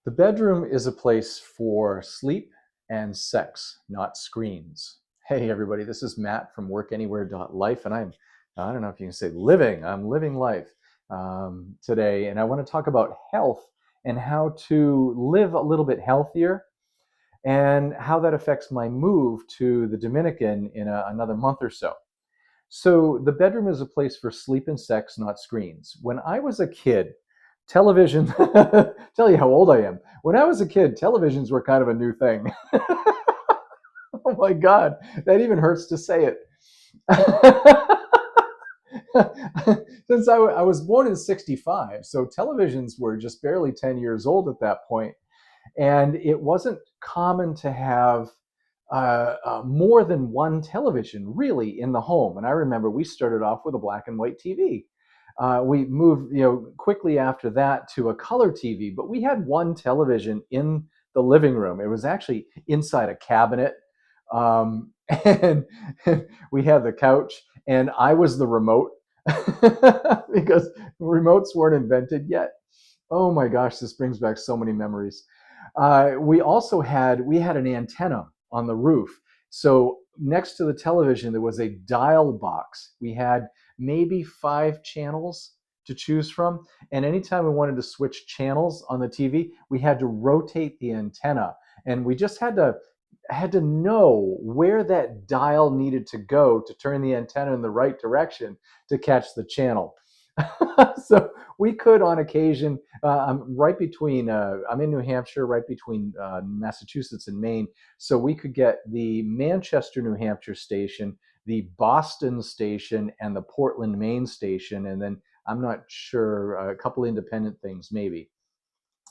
The bedroom is a place for sleep and sex, not screens. Hey, everybody, this is Matt from workanywhere.life, and I don't know if you can say I'm living life today, and I want to talk about health and how to live a little bit healthier and how that affects my move to the Dominican in another month or so. So the bedroom is a place for sleep and sex, not screens. When I was a kid, television, tell you how old I am. When I was a kid, televisions were kind of a new thing. Oh my God, that even hurts to say it. Since I was born in 65, so televisions were just barely 10 years old at that point. And it wasn't common to have more than one television really in the home. And I remember we started off with a black and white TV. We moved, quickly after that to a color TV, but we had one television in the living room. It was actually inside a cabinet, um, and, and we had the couch, and I was the remote because remotes weren't invented yet. Oh my gosh, this brings back so many memories. We had an antenna on the roof. So next to the television, there was a dial box. We had maybe 5 channels to choose from. And anytime we wanted to switch channels on the TV, we had to rotate the antenna. And we just had to know where that dial needed to go to turn the antenna in the right direction to catch the channel. So we could, on occasion, I'm in New Hampshire, right between Massachusetts and Maine. So we could get the Manchester, New Hampshire station, the Boston station, and the Portland, Maine station. And then I'm not sure, a couple independent things maybe.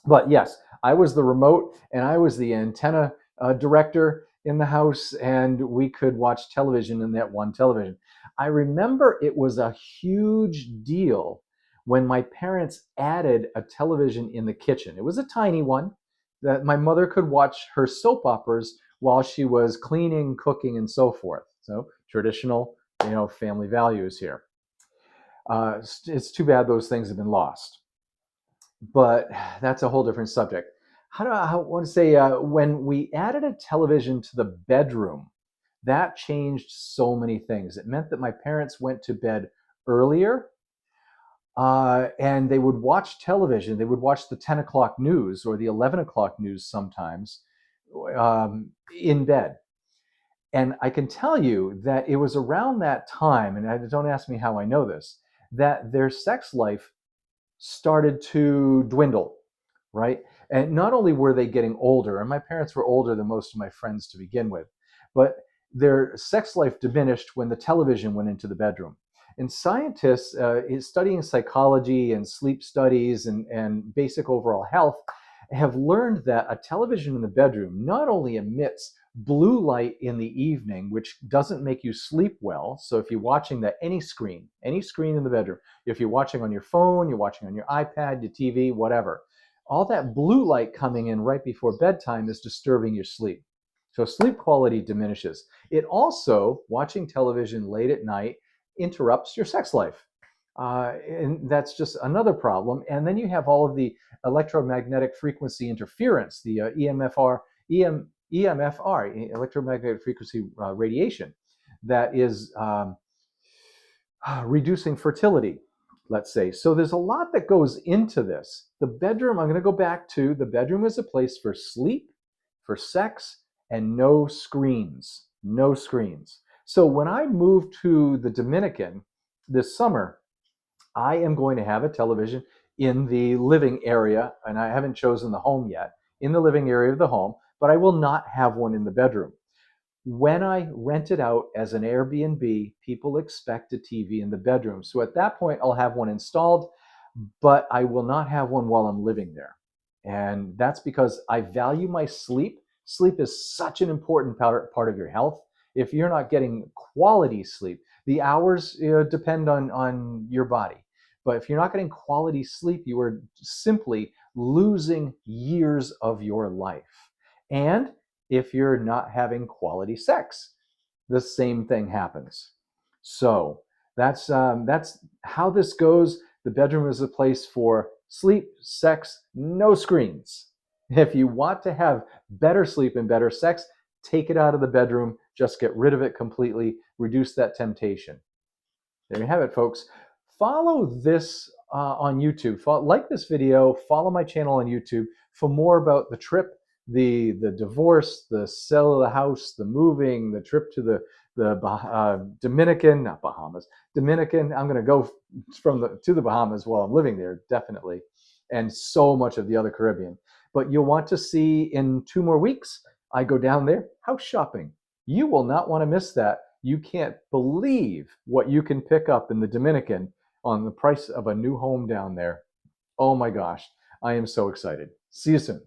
But yes, I was the remote and I was the antenna director in the house, and we could watch television in that one television. I remember it was a huge deal when my parents added a television in the kitchen. It was a tiny one that my mother could watch her soap operas while she was cleaning, cooking, and so forth. So traditional, family values here. It's too bad those things have been lost, but that's a whole different subject. I want to say, when we added a television to the bedroom, that changed so many things. It meant that my parents went to bed earlier, and they would watch television. They would watch the 10 o'clock news or the 11 o'clock news sometimes, in bed. And I can tell you that it was around that time, and don't ask me how I know this, that their sex life started to dwindle, right? And not only were they getting older, and my parents were older than most of my friends to begin with, but their sex life diminished when the television went into the bedroom. And scientists studying psychology and sleep studies and basic overall health have learned that a television in the bedroom not only emits blue light in the evening, which doesn't make you sleep well. So if you're watching any screen in the bedroom, if you're watching on your phone, you're watching on your iPad, your TV, whatever, all that blue light coming in right before bedtime is disturbing your sleep. So sleep quality diminishes. It also, watching television late at night, interrupts your sex life. And that's just another problem. And then you have all of the electromagnetic frequency interference, the EMFR, electromagnetic frequency radiation, that is reducing fertility, let's say. So there's a lot that goes into this. The bedroom, I'm going to go back to the bedroom is a place for sleep, for sex, and no screens. No screens. So when I move to the Dominican this summer, I am going to have a television in the living area, and I haven't chosen the home yet, in the living area of the home, but I will not have one in the bedroom. When I rent it out as an Airbnb, people expect a TV in the bedroom. So at that point, I'll have one installed, but I will not have one while I'm living there. And that's because I value my sleep. Sleep is such an important part of your health. If you're not getting quality sleep, the hours depend on your body. But if you're not getting quality sleep, you are simply losing years of your life. And if you're not having quality sex, the same thing happens. So that's how this goes. The bedroom is a place for sleep, sex, no screens. If you want to have better sleep and better sex, take it out of the bedroom, just get rid of it completely, reduce that temptation. There you have it, folks. Follow this on YouTube. Like this video, follow my channel on YouTube for more about the trip, the divorce, the sale of the house, the moving, the trip to the Dominican, not Bahamas, Dominican. I'm going to go to the Bahamas while I'm living there, definitely, and so much of the other Caribbean. But you'll want to see in 2 more weeks, I go down there house shopping. You will not want to miss that. You can't believe what you can pick up in the Dominican on the price of a new home down there. Oh my gosh, I am so excited. See you soon.